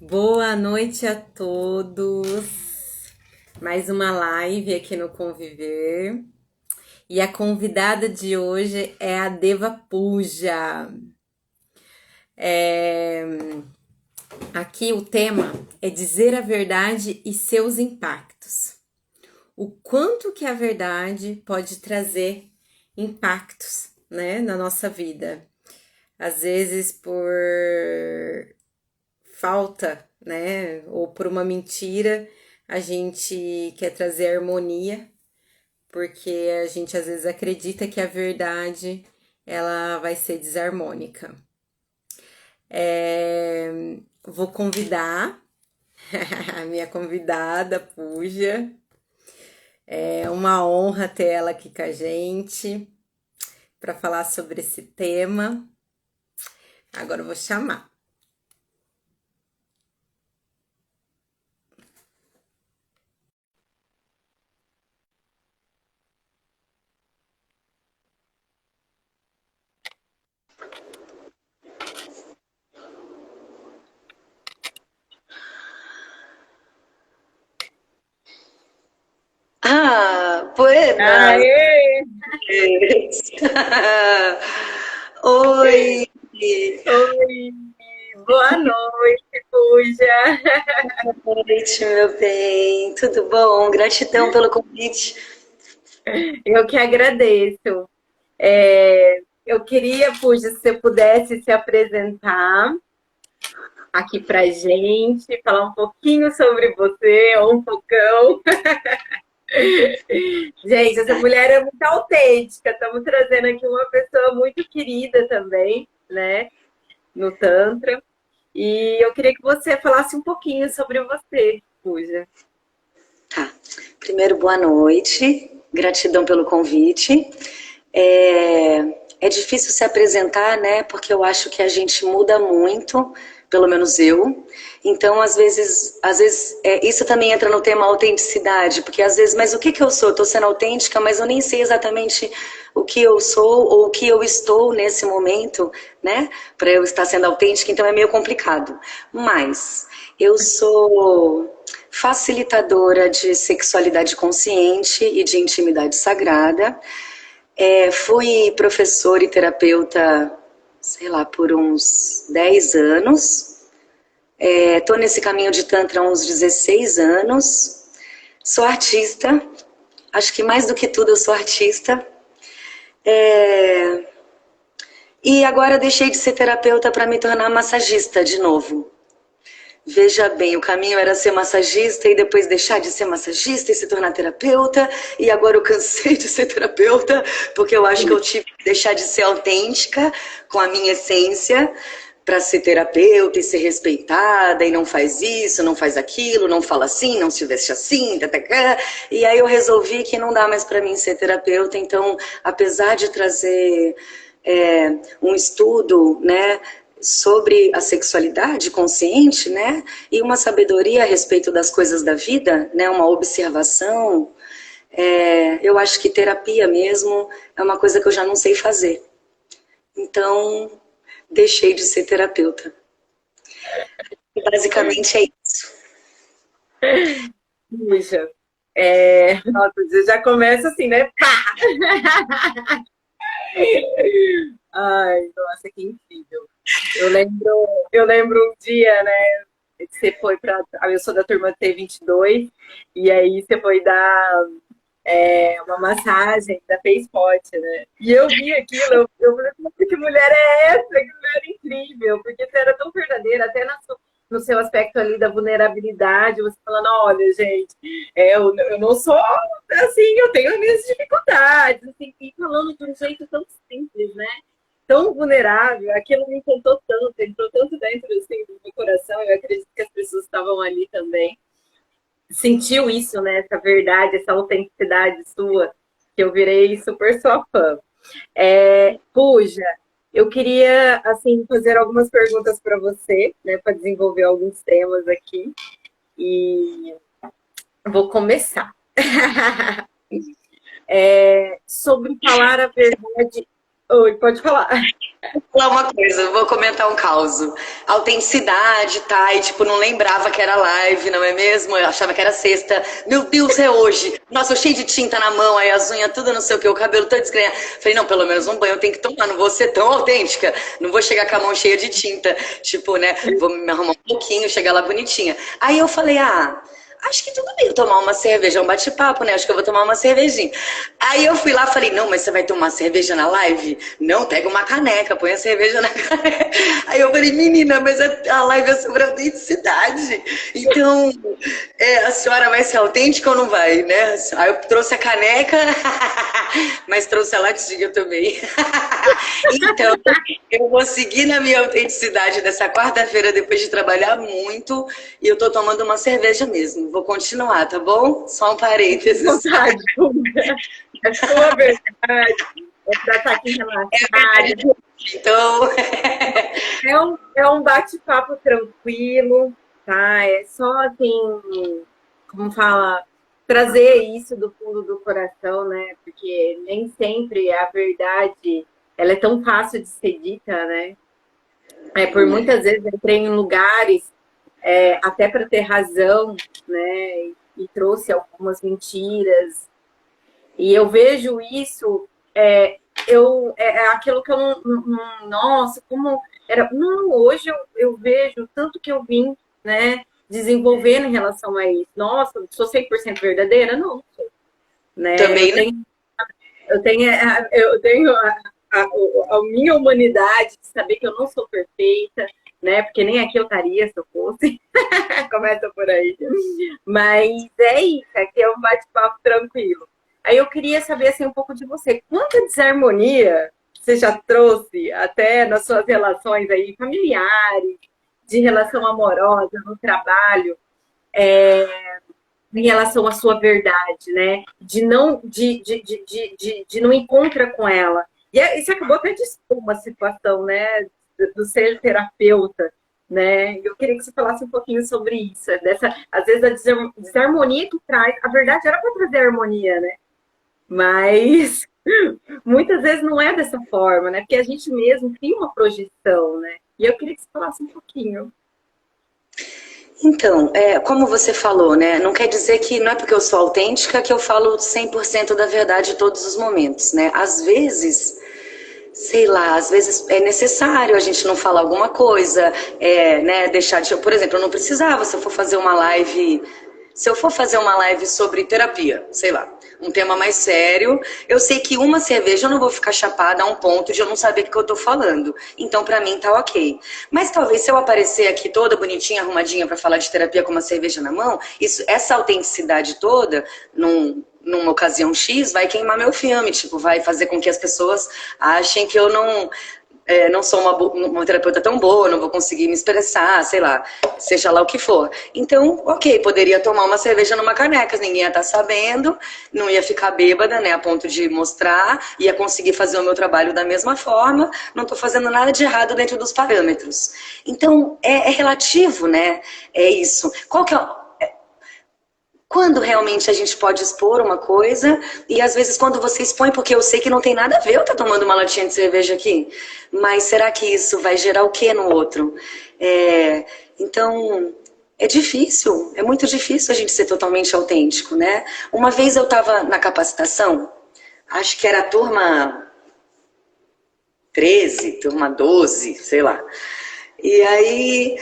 Boa noite a todos. Mais uma live aqui no Conviver. E a convidada de hoje é a Deva Puja. É, Aqui o tema é dizer a verdade e seus impactos. O quanto que a verdade pode trazer impactos, né, na nossa vida. Às vezes por falta, né, ou por uma mentira, a gente quer trazer harmonia, porque a gente às vezes acredita que a verdade ela vai ser desarmônica. Vou convidar a minha convidada, Puja. É uma honra ter ela aqui com a gente para falar sobre esse tema. Agora eu vou chamar. Ah, buenas. Aê! Oi, Oi! Boa noite, Puja! boa noite, meu bem. Tudo bom? Gratidão pelo convite. Eu que agradeço. Eu queria, Puja, se você pudesse se apresentar aqui pra gente, falar um pouquinho sobre você, ou um poucão. Gente, essa mulher é muito autêntica. Estamos trazendo aqui uma pessoa muito querida também, né, no Tantra. E eu queria que você falasse um pouquinho sobre você, Puja. Tá. Primeiro, boa noite. Gratidão pelo convite. É difícil se apresentar, né? Porque eu acho que a gente muda muito, pelo menos eu. Então, às vezes, isso também entra no tema autenticidade, porque às vezes, mas o que que eu sou? Estou sendo autêntica, mas eu nem sei exatamente o que eu sou ou o que eu estou nesse momento, né? Para eu estar sendo autêntica, então é meio complicado. Mas eu sou facilitadora de sexualidade consciente e de intimidade sagrada. Fui professora e terapeuta, sei lá, por uns 10 anos. Estou nesse caminho de Tantra há uns 16 anos. Sou artista, acho que mais do que tudo eu sou artista. É, E agora deixei de ser terapeuta para me tornar massagista de novo. Veja bem, o caminho era ser massagista e depois deixar de ser massagista e se tornar terapeuta. E agora eu cansei de ser terapeuta, porque eu acho que eu tive que deixar de ser autêntica com a minha essência para ser terapeuta e ser respeitada. E não faz isso, não faz aquilo, não fala assim, não se veste assim. Tata. E aí eu resolvi que não dá mais para mim ser terapeuta. Então, apesar de trazer um estudo, né, sobre a sexualidade consciente, né, e uma sabedoria a respeito das coisas da vida, né, uma observação. Eu acho que terapia mesmo é uma coisa que eu já não sei fazer. Então, deixei de ser terapeuta. Basicamente é isso. Puja, nossa, já começa assim, né? Pá! Ai, nossa, que incrível. Eu lembro, eu lembro um dia, né, que você foi para. Eu sou da turma T22, e aí você foi dar uma massagem da Spot, né? E eu vi aquilo, eu falei, "Nossa, que mulher é essa? Que mulher incrível!" Porque você era tão verdadeira, até no seu aspecto ali da vulnerabilidade, você falando, olha, gente, eu não sou assim, eu tenho as minhas dificuldades, assim, e falando de um jeito tão simples, né? Tão vulnerável, aquilo me encantou tanto dentro assim, do meu coração, eu acredito que as pessoas estavam ali também sentiu isso, né? Essa verdade, essa autenticidade sua, que eu virei super sua fã. Puja, eu queria assim fazer algumas perguntas para você, né, para desenvolver alguns temas aqui e vou começar. Sobre falar a verdade. Oi, pode falar. Vou falar uma coisa, vou comentar um caso. Autenticidade, tá? E tipo, não lembrava que era live, não é mesmo? Eu achava que era sexta. Meu Deus, é hoje. Nossa, eu cheio de tinta na mão, aí as unhas tudo não sei o que, o cabelo todo desgrenhado. Falei, não, pelo menos um banho eu tenho que tomar, não vou ser tão autêntica. Não vou chegar com a mão cheia de tinta. Tipo, né, vou me arrumar um pouquinho, chegar lá bonitinha. Aí eu falei, acho que tudo bem eu tomar uma cerveja, é um bate-papo, né? Acho que eu vou tomar uma cervejinha. Aí eu fui lá e falei, não, mas você vai tomar cerveja na live? Não, pega uma caneca, põe a cerveja na caneca. Aí eu falei, menina, mas a live é sobre autenticidade. Então, a senhora vai ser autêntica ou não vai, né? Aí eu trouxe a caneca, mas trouxe a latinha também. Então, eu vou seguir na minha autenticidade dessa quarta-feira, depois de trabalhar muito, e eu tô tomando uma cerveja mesmo. Vou continuar, tá bom? Só um parênteses. Vontade, é sua verdade. É pra estar aqui relaxada. Então, É um bate-papo tranquilo, tá? É só assim, como fala, trazer isso do fundo do coração, né? Porque nem sempre a verdade ela é tão fácil de ser dita, né? Por muitas vezes eu entrei em lugares até para ter razão, né? E trouxe algumas mentiras. E eu vejo isso, é aquilo que eu não. Nossa, como era. Não, hoje eu vejo tanto que eu vim, né? Desenvolvendo em relação a isso. Nossa, sou 100% verdadeira? Não, né? também não. Eu tenho a minha humanidade de saber que eu não sou perfeita, né? Porque nem aqui eu estaria se eu fosse. Começa por aí. Mas é isso, aqui é um bate-papo tranquilo. Aí eu queria saber assim, um pouco de você. Quanta desarmonia você já trouxe até nas suas relações aí familiares, de relação amorosa, no trabalho, em relação à sua verdade, né? De não encontrar com ela. E você acabou até de expor uma situação, né? Do ser terapeuta, né? Eu queria que você falasse um pouquinho sobre isso, dessa, às vezes a desarmonia que traz, a verdade era para trazer harmonia, né? Mas muitas vezes não é dessa forma, né? Porque a gente mesmo cria uma projeção, né? E eu queria que você falasse um pouquinho. Então, como você falou, né? Não quer dizer que não é porque eu sou autêntica que eu falo 100% da verdade em todos os momentos, né? Às vezes, sei lá, às vezes é necessário a gente não falar alguma coisa, né? Deixar de. Por exemplo, eu não precisava, se eu for fazer uma live sobre terapia, sei lá, um tema mais sério, eu sei que uma cerveja eu não vou ficar chapada a um ponto de eu não saber o que eu tô falando. Então, pra mim, tá ok. Mas talvez se eu aparecer aqui toda bonitinha, arrumadinha pra falar de terapia com uma cerveja na mão, essa autenticidade toda, numa ocasião X, vai queimar meu filme, tipo, vai fazer com que as pessoas achem que eu não sou uma terapeuta tão boa, não vou conseguir me expressar, sei lá, seja lá o que for. Então, ok, poderia tomar uma cerveja numa caneca, ninguém ia estar sabendo, não ia ficar bêbada, né, a ponto de mostrar, ia conseguir fazer o meu trabalho da mesma forma, não estou fazendo nada de errado dentro dos parâmetros. Então, é relativo, né, é isso. Qual que é quando realmente a gente pode expor uma coisa e às vezes quando você expõe, porque eu sei que não tem nada a ver eu estar tomando uma latinha de cerveja aqui, mas será que isso vai gerar o que no outro? Então, é difícil, é muito difícil a gente ser totalmente autêntico, né? Uma vez eu estava na capacitação, acho que era a turma 13, turma 12, sei lá. E aí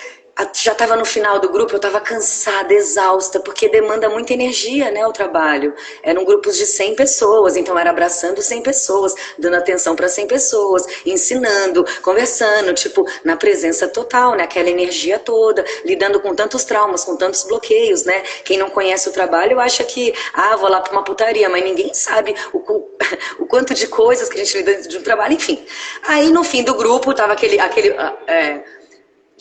já estava no final do grupo, eu estava cansada, exausta, porque demanda muita energia, né, o trabalho. Eram grupos de 100 pessoas, então era abraçando 100 pessoas, dando atenção para 100 pessoas, ensinando, conversando, tipo, na presença total, né, aquela energia toda, lidando com tantos traumas, com tantos bloqueios, né. Quem não conhece o trabalho acha que, vou lá para uma putaria, mas ninguém sabe o quanto de coisas que a gente lida dentro de um trabalho, enfim. Aí no fim do grupo tava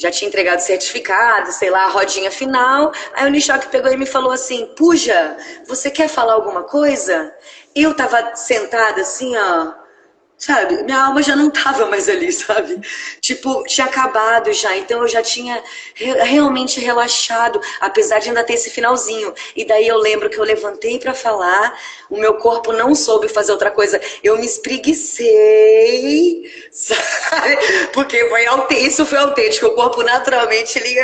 já tinha entregado certificado, sei lá, a rodinha final. Aí o Nishok pegou e me falou assim, Puja, você quer falar alguma coisa? Eu tava sentada assim, ó, Sabe? Minha alma já não tava mais ali, sabe? Tipo, tinha acabado já. Então eu já tinha realmente relaxado, apesar de ainda ter esse finalzinho. E daí eu lembro que eu levantei pra falar, o meu corpo não soube fazer outra coisa. Eu me espreguicei, sabe? Porque isso foi autêntico. O corpo naturalmente ele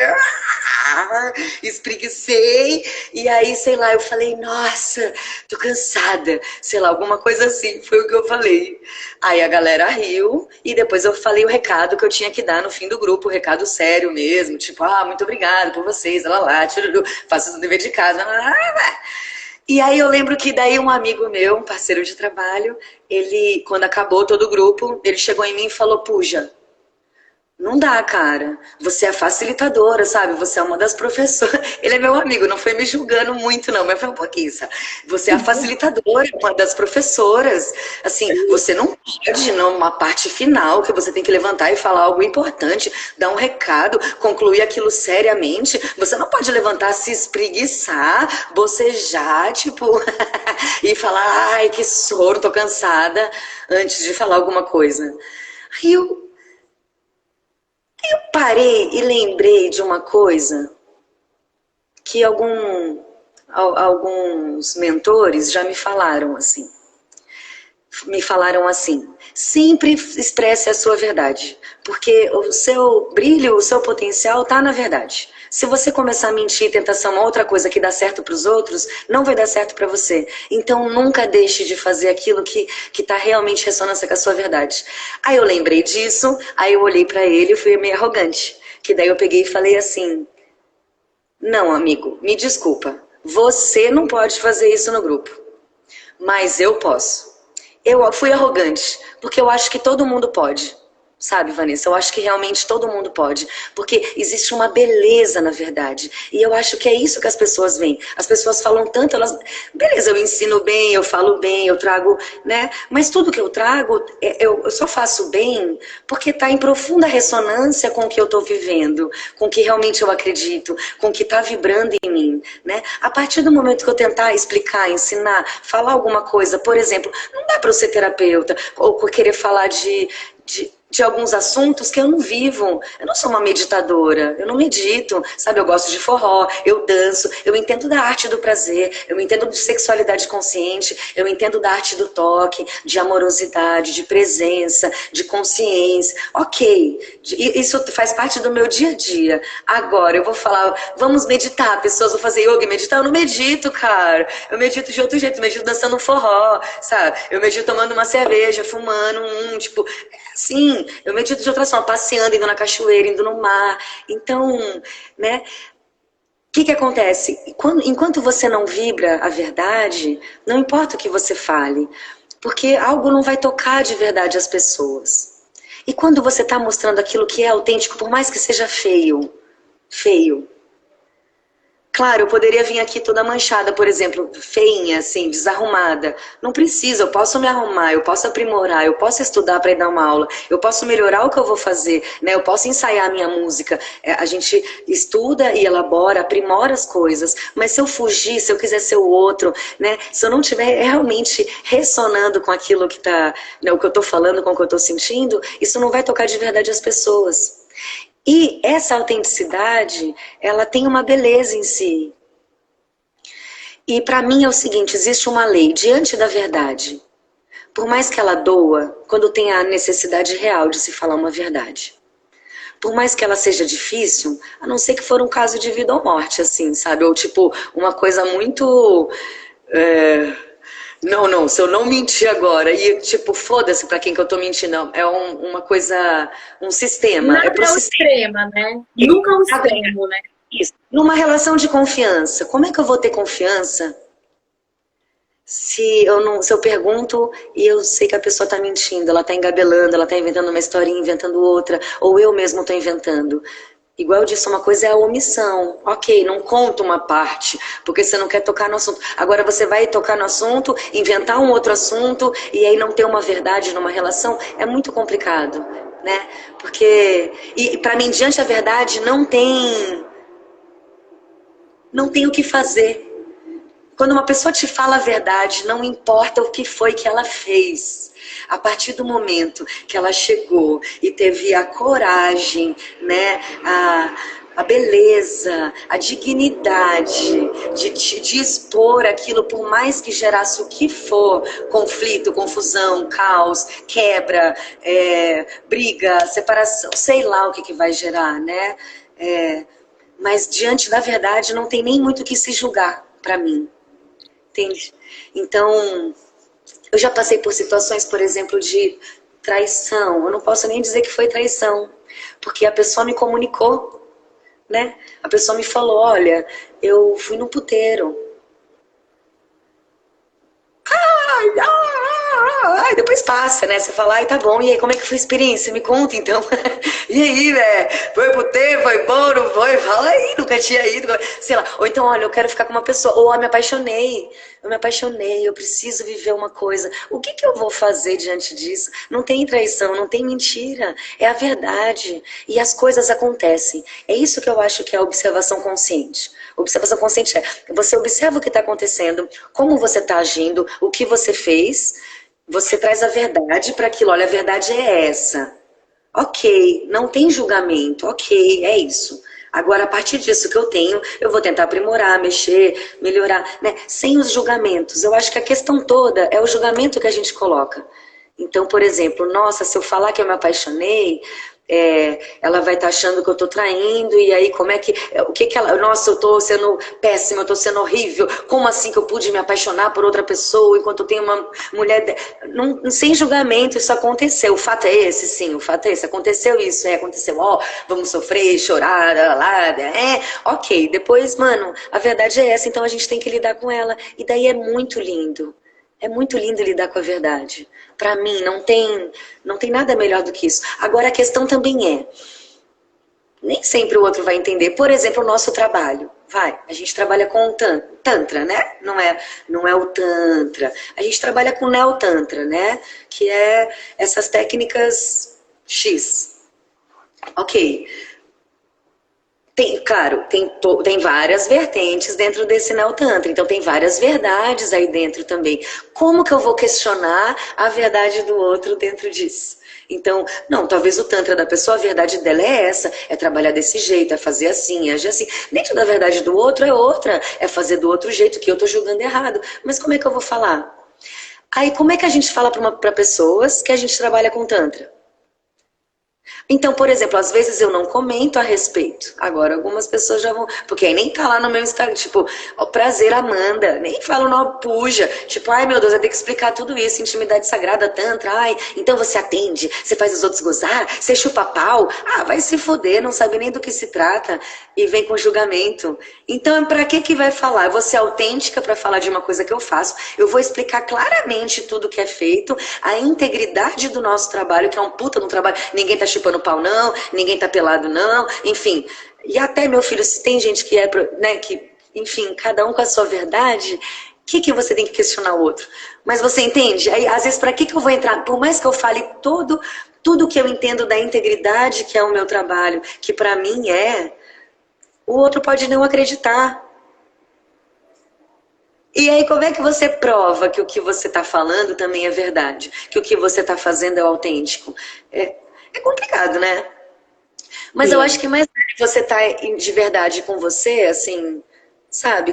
espreguicei. E aí, sei lá, eu falei, nossa, tô cansada. Sei lá, alguma coisa assim. Foi o que eu falei. Aí a galera riu e depois eu falei o recado que eu tinha que dar no fim do grupo, o recado sério mesmo, tipo, muito obrigada por vocês, lá, tchururu, faço o dever de casa. E aí eu lembro que daí um amigo meu, um parceiro de trabalho, ele, quando acabou todo o grupo, ele chegou em mim e falou, Puja, não dá, cara. Você é facilitadora, sabe? Você é uma das professoras. Ele é meu amigo, não foi me julgando muito, não, mas foi um pouquinho, sabe? Você é a facilitadora, uma das professoras. Assim, você não pode, numa parte final, que você tem que levantar e falar algo importante, dar um recado, concluir aquilo seriamente. Você não pode levantar, se espreguiçar, bocejar, tipo, e falar, ai, que sono, tô cansada, antes de falar alguma coisa. Aí eu parei e lembrei de uma coisa que alguns mentores já me falaram assim. Sempre expresse a sua verdade, porque o seu brilho, o seu potencial está na verdade. Se você começar a mentir e tentar ser uma outra coisa que dá certo para os outros, não vai dar certo para você. Então nunca deixe de fazer aquilo que está realmente em ressonância com a sua verdade. Aí eu lembrei disso, aí eu olhei para ele e fui meio arrogante. Que daí eu peguei e falei assim, não, amigo, me desculpa, você não pode fazer isso no grupo, mas eu posso. Eu fui arrogante, porque eu acho que todo mundo pode. Sabe, Vanessa? Eu acho que realmente todo mundo pode. Porque existe uma beleza, na verdade. E eu acho que é isso que as pessoas veem. As pessoas falam tanto, elas... Beleza, eu ensino bem, eu falo bem, eu trago, né? Mas tudo que eu trago, eu só faço bem porque está em profunda ressonância com o que eu estou vivendo, com o que realmente eu acredito, com o que está vibrando em mim, né? A partir do momento que eu tentar explicar, ensinar, falar alguma coisa, por exemplo, não dá para eu ser terapeuta ou querer falar de alguns assuntos que eu não vivo. Eu não sou uma meditadora, eu não medito, sabe? Eu gosto de forró, eu danço, eu entendo da arte do prazer, eu entendo de sexualidade consciente, eu entendo da arte do toque, de amorosidade, de presença, de consciência. Ok, isso faz parte do meu dia a dia. Agora, eu vou falar, vamos meditar, pessoas vão fazer yoga e meditar, eu não medito, cara. Eu medito de outro jeito, eu medito dançando um forró, sabe? Eu medito tomando uma cerveja, fumando tipo... Sim, eu medito de outra forma, passeando, indo na cachoeira, indo no mar. Então, né? O que acontece? Enquanto você não vibra a verdade, não importa o que você fale, porque algo não vai tocar de verdade as pessoas. E quando você está mostrando aquilo que é autêntico, por mais que seja feio, claro, eu poderia vir aqui toda manchada, por exemplo, feinha, assim, desarrumada. Não precisa, eu posso me arrumar, eu posso aprimorar, eu posso estudar para ir dar uma aula, eu posso melhorar o que eu vou fazer, né? Eu posso ensaiar a minha música. A gente estuda e elabora, aprimora as coisas. Mas se eu fugir, se eu quiser ser o outro, né? Se eu não estiver realmente ressonando com aquilo que tá, né, o que eu estou falando, com o que eu estou sentindo, isso não vai tocar de verdade as pessoas. E essa autenticidade, ela tem uma beleza em si. E para mim é o seguinte, existe uma lei, diante da verdade, por mais que ela doa, quando tem a necessidade real de se falar uma verdade, por mais que ela seja difícil, a não ser que for um caso de vida ou morte, assim, sabe? Ou tipo, uma coisa muito... Não, se eu não mentir agora, e tipo, foda-se pra quem que eu tô mentindo, é uma coisa, um sistema, Nada é pro é o sistema. extrema, né? Nunca é o extremo, né? Isso. Numa relação de confiança, como é que eu vou ter confiança se eu pergunto e eu sei que a pessoa está mentindo, ela está engabelando, ela está inventando uma historinha, inventando outra, ou eu mesmo estou inventando? Igual eu disse, uma coisa é a omissão. Ok, não conta uma parte, porque você não quer tocar no assunto. Agora você vai tocar no assunto, inventar um outro assunto, e aí não ter uma verdade numa relação, é muito complicado, né? Porque, e para mim, diante da verdade, não tem o que fazer. Quando uma pessoa te fala a verdade, não importa o que foi que ela fez. A partir do momento que ela chegou e teve a coragem, né, a beleza, a dignidade de expor aquilo, por mais que gerasse o que for, conflito, confusão, caos, quebra, briga, separação, sei lá o que vai gerar, né? Mas diante da verdade não tem nem muito o que se julgar para mim, entende? Então, eu já passei por situações, por exemplo, de traição. Eu não posso nem dizer que foi traição, porque a pessoa me comunicou, né? A pessoa me falou, olha, eu fui no puteiro. Ai, depois passa, né? Você fala, ai, tá bom, e aí, como é que foi a experiência? Me conta, então. E aí, né? Foi pro tempo, foi bom, não foi? Fala aí, nunca tinha ido. Sei lá. Ou então, olha, eu quero ficar com uma pessoa. Ou, eu me apaixonei, eu preciso viver uma coisa. O que que eu vou fazer diante disso? Não tem traição, não tem mentira. É a verdade. E as coisas acontecem. É isso que eu acho que é a observação consciente. Observação consciente é, você observa o que está acontecendo, como você está agindo, o que você fez, você traz a verdade para aquilo. Olha, a verdade é essa. Ok, não tem julgamento, ok, é isso. Agora, a partir disso que eu tenho, eu vou tentar aprimorar, mexer, melhorar, né? Sem os julgamentos. Eu acho que a questão toda é o julgamento que a gente coloca. Então, por exemplo, nossa, se eu falar que eu me apaixonei, ela vai estar achando que eu estou traindo, e aí como é que, o que que ela, nossa, eu estou sendo péssima, eu estou sendo horrível, como assim que eu pude me apaixonar por outra pessoa enquanto eu tenho uma mulher, não, sem julgamento, isso aconteceu, o fato é esse, sim, o fato é esse, aconteceu isso, aconteceu, ó, vamos sofrer, chorar, ok, depois, mano, a verdade é essa, então a gente tem que lidar com ela, e daí é muito lindo. É muito lindo lidar com a verdade. Para mim, não tem nada melhor do que isso. Agora, a questão também nem sempre o outro vai entender. Por exemplo, o nosso trabalho. A gente trabalha com o Tantra, né? Não é o Tantra. A gente trabalha com o Neo-Tantra, né? Que é essas técnicas X. Ok. Claro, tem várias vertentes dentro desse Neo-Tantra, então tem várias verdades aí dentro também. Como que eu vou questionar a verdade do outro dentro disso? Então, não, talvez o Tantra da pessoa, a verdade dela é essa, é trabalhar desse jeito, é fazer assim, é agir assim. Dentro da verdade do outro é outra, é fazer do outro jeito, que eu tô julgando errado. Mas como é que eu vou falar? Aí, como é que a gente fala para pessoas que a gente trabalha com Tantra? Então, por exemplo, às vezes eu não comento a respeito. Agora, algumas pessoas já vão... Porque aí nem tá lá no meu Instagram, tipo, ó, prazer, Amanda. Nem falo não, puja. Tipo, ai meu Deus, eu tenho que explicar tudo isso. Intimidade sagrada, tantra. Ai, então você atende, você faz os outros gozar, você chupa pau. Ah, vai se foder, não sabe nem do que se trata. E vem com julgamento. Então, pra que vai falar? Eu vou ser autêntica pra falar de uma coisa que eu faço. Eu vou explicar claramente tudo que é feito. A integridade do nosso trabalho, que é um puta no trabalho. Ninguém tá chupando pau não, ninguém tá pelado não, enfim. E até, meu filho, se tem gente que né, que, enfim, cada um com a sua verdade, o que você tem que questionar o outro? Mas você entende? Aí, às vezes, para que eu vou entrar? Por mais que eu fale tudo que eu entendo da integridade que é o meu trabalho, que para mim o outro pode não acreditar. E aí, como é que você prova que o que você está falando também é verdade? Que o que você está fazendo é autêntico? É complicado, né? Mas Sim. eu acho que mais você tá de verdade com você, assim, sabe?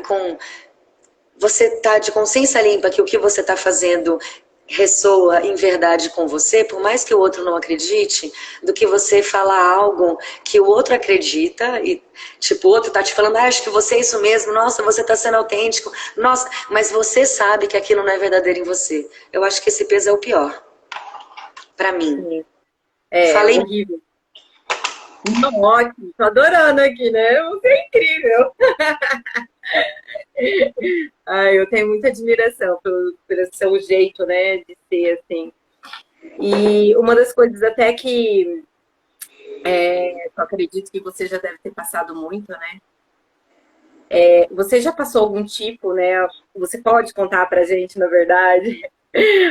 Você tá de consciência limpa que o que você tá fazendo ressoa em verdade com você, por mais que o outro não acredite, do que você falar algo que o outro acredita e, tipo, o outro tá te falando, acho que você é isso mesmo, nossa, você tá sendo autêntico, nossa, mas você sabe que aquilo não é verdadeiro em você. Eu acho que esse peso é o pior, pra mim. Sim. Falei. Horrível. Não, ótimo, tô adorando aqui, né? Você é incrível. Ai, eu tenho muita admiração pelo seu jeito, né, de ser, assim. E uma das coisas até que eu acredito que você já deve ter passado muito, né? Você já passou algum tipo, né? Você pode contar pra gente, na verdade,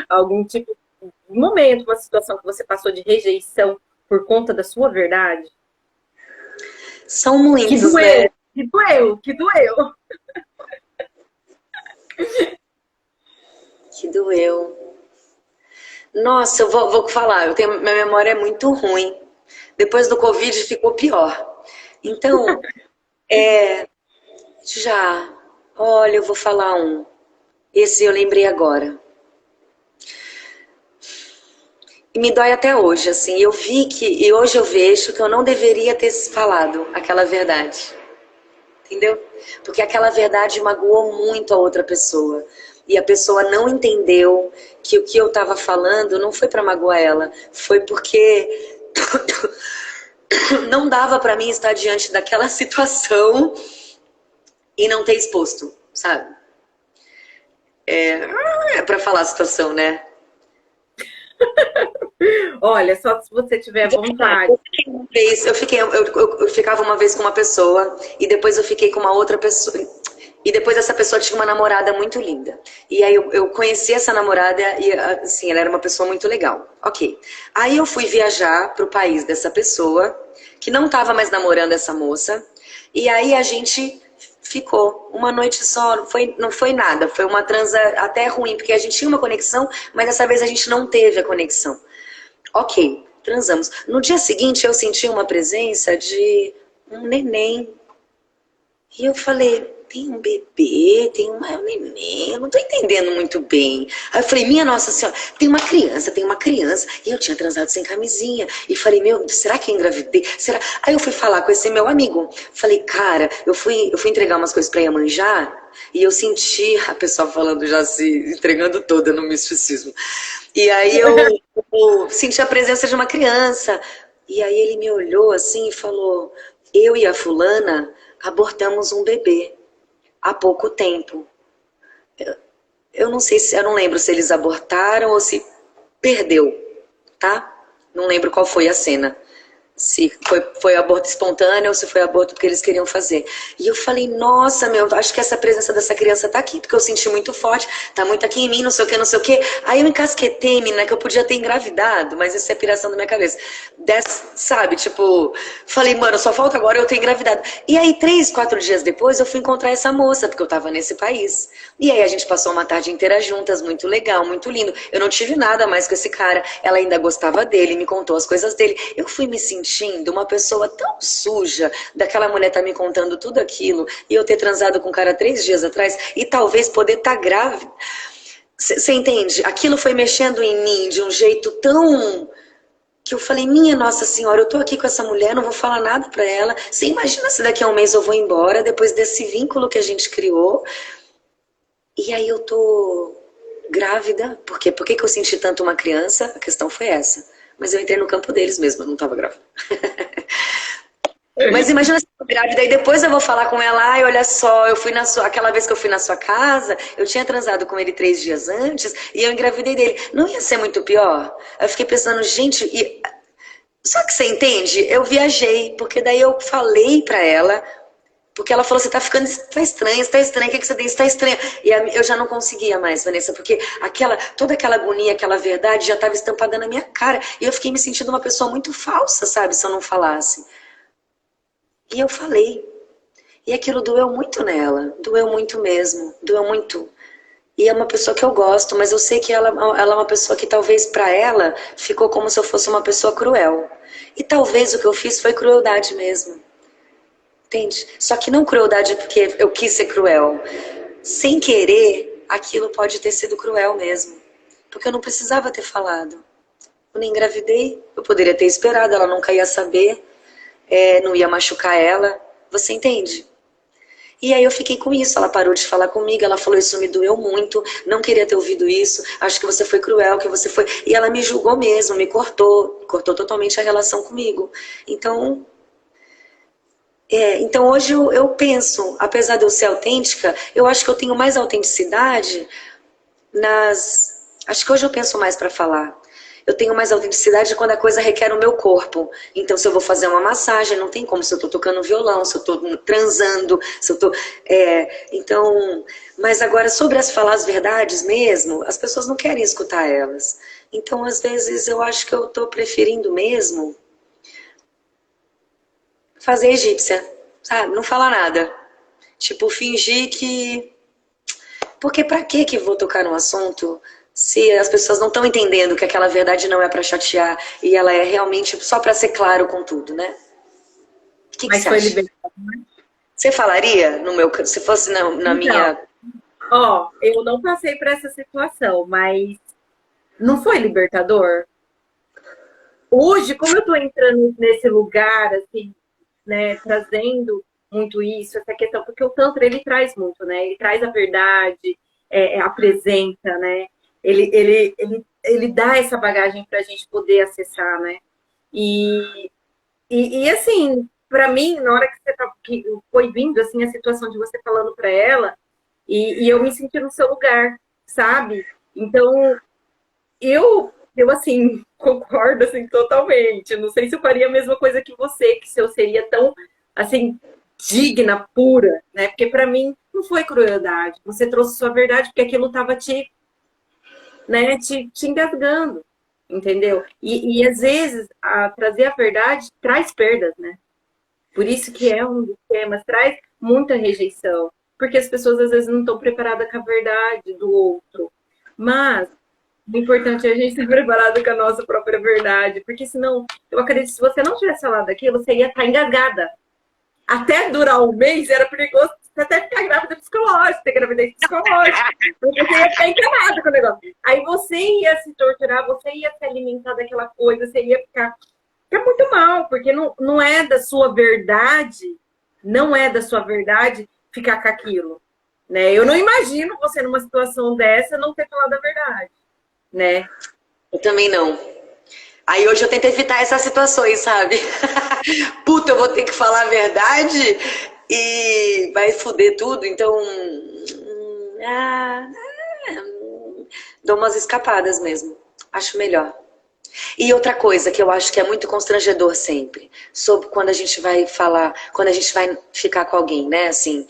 algum tipo, um momento, uma situação que você passou de rejeição por conta da sua verdade? São Que muitos, né? doeu, que doeu, que doeu. Que doeu. Nossa, eu vou falar, minha memória é muito ruim. Depois do Covid ficou pior. Então, já, olha, eu vou falar um. Esse eu lembrei agora. E me dói até hoje, assim. Eu vi que, e hoje eu vejo que eu não deveria ter falado aquela verdade. Entendeu? Porque aquela verdade magoou muito a outra pessoa. E a pessoa não entendeu que o que eu estava falando não foi para magoar ela. Foi porque não dava para mim estar diante daquela situação e não ter exposto, sabe? É para falar a situação, né? Olha, só se você tiver vontade. Eu ficava uma vez com uma pessoa e depois eu fiquei com uma outra pessoa. E depois essa pessoa tinha uma namorada muito linda. E aí eu conheci essa namorada e assim, ela era uma pessoa muito legal. Ok. Aí eu fui viajar pro país dessa pessoa, que não estava mais namorando essa moça. E aí a gente ficou uma noite só, não foi nada. Foi uma transa até ruim, porque a gente tinha uma conexão, mas dessa vez a gente não teve a conexão. Ok, transamos. No dia seguinte eu senti uma presença de um neném. E eu falei, tem um bebê, um neném, eu não tô entendendo muito bem. Aí eu falei, minha Nossa Senhora, tem uma criança. E eu tinha transado sem camisinha. E falei, meu, será que eu engravidei? Será? Aí eu fui falar com esse meu amigo. Falei, cara, eu fui entregar umas coisas pra Iemanjá e eu senti a pessoa falando já se entregando toda no misticismo. E aí eu senti a presença de uma criança. E aí ele me olhou assim e falou, eu e a fulana abortamos um bebê há pouco tempo. Eu não sei se, eu não lembro se eles abortaram ou se perdeu, tá? Não lembro qual foi a cena. Se foi aborto espontâneo ou se foi aborto porque eles queriam fazer. E eu falei, nossa, meu, acho que essa presença dessa criança tá aqui, porque eu senti muito forte, tá muito aqui em mim, não sei o que, não sei o que. Aí eu encasquetei, menina, que eu podia ter engravidado, mas isso é piração da minha cabeça. Sabe, tipo, falei, mano, só falta agora eu ter engravidado. E aí, 3, 4 dias depois, eu fui encontrar essa moça, porque eu tava nesse país. E aí a gente passou uma tarde inteira juntas, muito legal, muito lindo. Eu não tive nada mais com esse cara, ela ainda gostava dele, me contou as coisas dele. Eu fui me sentindo uma pessoa tão suja, daquela mulher tá me contando tudo aquilo, e eu ter transado com um cara 3 dias atrás, e talvez poder estar grávida. Você entende? Aquilo foi mexendo em mim de um jeito tão... que eu falei, minha Nossa Senhora, eu tô aqui com essa mulher, não vou falar nada pra ela. Você imagina se daqui a um mês eu vou embora, depois desse vínculo que a gente criou, e aí eu tô grávida, por que que eu senti tanto uma criança? A questão foi essa. Mas eu entrei no campo deles mesmo, eu não tava grávida. Mas imagina se eu tô grávida e depois eu vou falar com ela, ai, olha só, aquela vez que eu fui na sua casa, eu tinha transado com ele 3 dias antes e eu engravidei dele. Não ia ser muito pior? Aí eu fiquei pensando, gente, só que você entende? Eu viajei, porque daí eu falei pra ela, porque ela falou, você tá ficando, tá estranha, o que que você tem? Você tá estranha. E eu já não conseguia mais, Vanessa, porque toda aquela agonia, aquela verdade já estava estampada na minha cara. E eu fiquei me sentindo uma pessoa muito falsa, sabe, se eu não falasse. E eu falei. E aquilo doeu muito nela, doeu muito mesmo, doeu muito. E é uma pessoa que eu gosto, mas eu sei que ela é uma pessoa que talvez pra ela ficou como se eu fosse uma pessoa cruel. E talvez o que eu fiz foi crueldade mesmo. Entende? Só que não crueldade porque eu quis ser cruel. Sem querer, aquilo pode ter sido cruel mesmo. Porque eu não precisava ter falado. Eu nem engravidei, eu poderia ter esperado, ela nunca ia saber, não ia machucar ela. Você entende? E aí eu fiquei com isso, ela parou de falar comigo, ela falou, isso me doeu muito, não queria ter ouvido isso, acho que você foi cruel, que você foi... E ela me julgou mesmo, me cortou totalmente a relação comigo. Então hoje eu penso, apesar de eu ser autêntica, eu acho que eu tenho mais autenticidade Acho que hoje eu penso mais para falar. Eu tenho mais autenticidade quando a coisa requer o meu corpo. Então, se eu vou fazer uma massagem, não tem como se eu estou tocando violão, se eu estou transando, se eu estou... Mas agora, sobre falar as verdades mesmo, as pessoas não querem escutar elas. Então, às vezes, eu acho que eu estou preferindo mesmo fazer egípcia, sabe? Não falar nada. Tipo, fingir que... Porque pra que vou tocar no assunto se as pessoas não estão entendendo que aquela verdade não é para chatear e ela é realmente só para ser claro com tudo, né? O que Mas você foi acha? libertador. Você falaria, no meu, se fosse na Então, minha... ó, eu não passei por essa situação, mas não foi libertador? Hoje, como eu tô entrando nesse lugar, assim, né, trazendo muito isso, essa questão, porque o Tantra, ele traz muito, né? Ele traz a verdade, apresenta, né? Ele dá essa bagagem para a gente poder acessar, né? E, assim, para mim, na hora que você que foi vindo, assim, a situação de você falando para ela, e eu me senti no seu lugar, sabe? Então, eu assim, concordo assim totalmente. Não sei se eu faria a mesma coisa que você, que se eu seria tão assim digna, pura, né? Porque para mim não foi crueldade. Você trouxe sua verdade porque aquilo estava te, né, te engasgando, entendeu? E às vezes trazer a verdade traz perdas, né? Por isso que é um dos temas, traz muita rejeição, porque as pessoas às vezes não estão preparadas com a verdade do outro. Mas o importante é a gente estar preparado com a nossa própria verdade, porque senão, eu acredito que se você não tivesse falado aquilo, você ia estar engasgada. Até durar um mês era perigoso você até ficar grávida psicológica, ter gravidez psicológica, porque você ia ficar encanada com o negócio. Aí você ia se torturar, você ia se alimentar daquela coisa, você ia ficar muito mal, porque não é da sua verdade, não é da sua verdade ficar com aquilo. Né? Eu não imagino você numa situação dessa não ter falado a verdade, né? Eu também não. Aí hoje eu tento evitar essas situações, sabe? Puta, eu vou ter que falar a verdade e vai foder tudo, então... ah, dou umas escapadas mesmo. Acho melhor. E outra coisa que eu acho que é muito constrangedor sempre, sobre quando a gente vai falar, quando a gente vai ficar com alguém, né? Assim,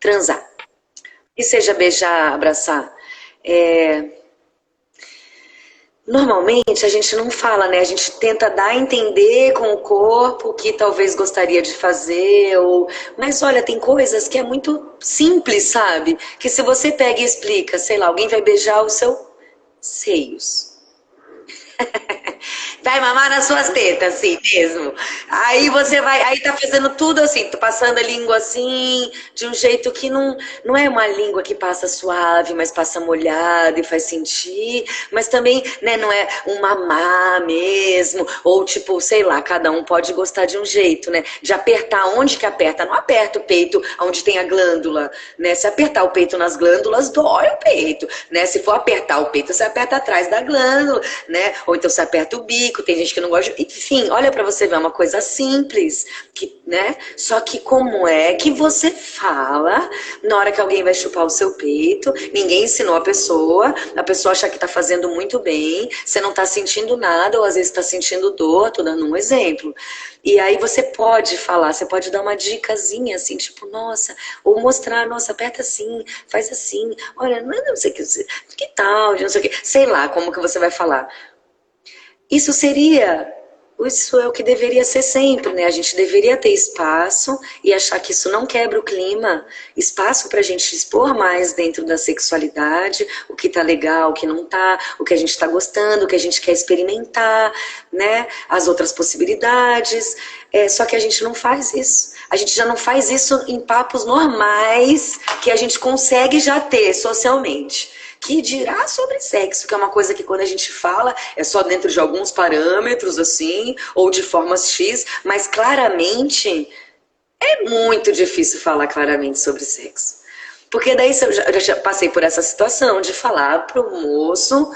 transar. E seja beijar, abraçar. Normalmente a gente não fala, né? A gente tenta dar a entender com o corpo o que talvez gostaria de fazer, mas olha, tem coisas que é muito simples, sabe? Que se você pega e explica, sei lá, alguém vai beijar os seus seios. Vai mamar nas suas tetas, assim mesmo. Aí você vai, aí tá fazendo tudo assim, tá passando a língua assim, de um jeito que não é uma língua que passa suave, mas passa molhada e faz sentir, mas também, né, não é um mamar mesmo, ou tipo, sei lá, cada um pode gostar de um jeito, né? De apertar, onde que aperta? Não aperta o peito onde tem a glândula, né? Se apertar o peito nas glândulas, dói o peito, né? Se for apertar o peito, você aperta atrás da glândula, né? Ou então você aperta o bico, tem gente que não gosta de... Enfim, olha pra você ver, é uma coisa simples, que, né? Só que como é que você fala na hora que alguém vai chupar o seu peito, ninguém ensinou a pessoa acha que tá fazendo muito bem, você não tá sentindo nada, ou às vezes tá sentindo dor, tô dando um exemplo. E aí você pode falar, você pode dar uma dicasinha assim, tipo, nossa, ou mostrar, nossa, aperta assim, faz assim, olha, não sei o que tal, não sei o que, sei lá como que você vai falar. Isso é o que deveria ser sempre, né? A gente deveria ter espaço e achar que isso não quebra o clima, espaço para a gente expor mais dentro da sexualidade, o que tá legal, o que não tá, o que a gente tá gostando, o que a gente quer experimentar, né? As outras possibilidades. Só que a gente não faz isso. A gente já não faz isso em papos normais que a gente consegue já ter socialmente. Que dirá sobre sexo, que é uma coisa que quando a gente fala é só dentro de alguns parâmetros, assim, ou de formas X, mas claramente é muito difícil falar claramente sobre sexo. Porque daí eu já passei por essa situação de falar pro moço,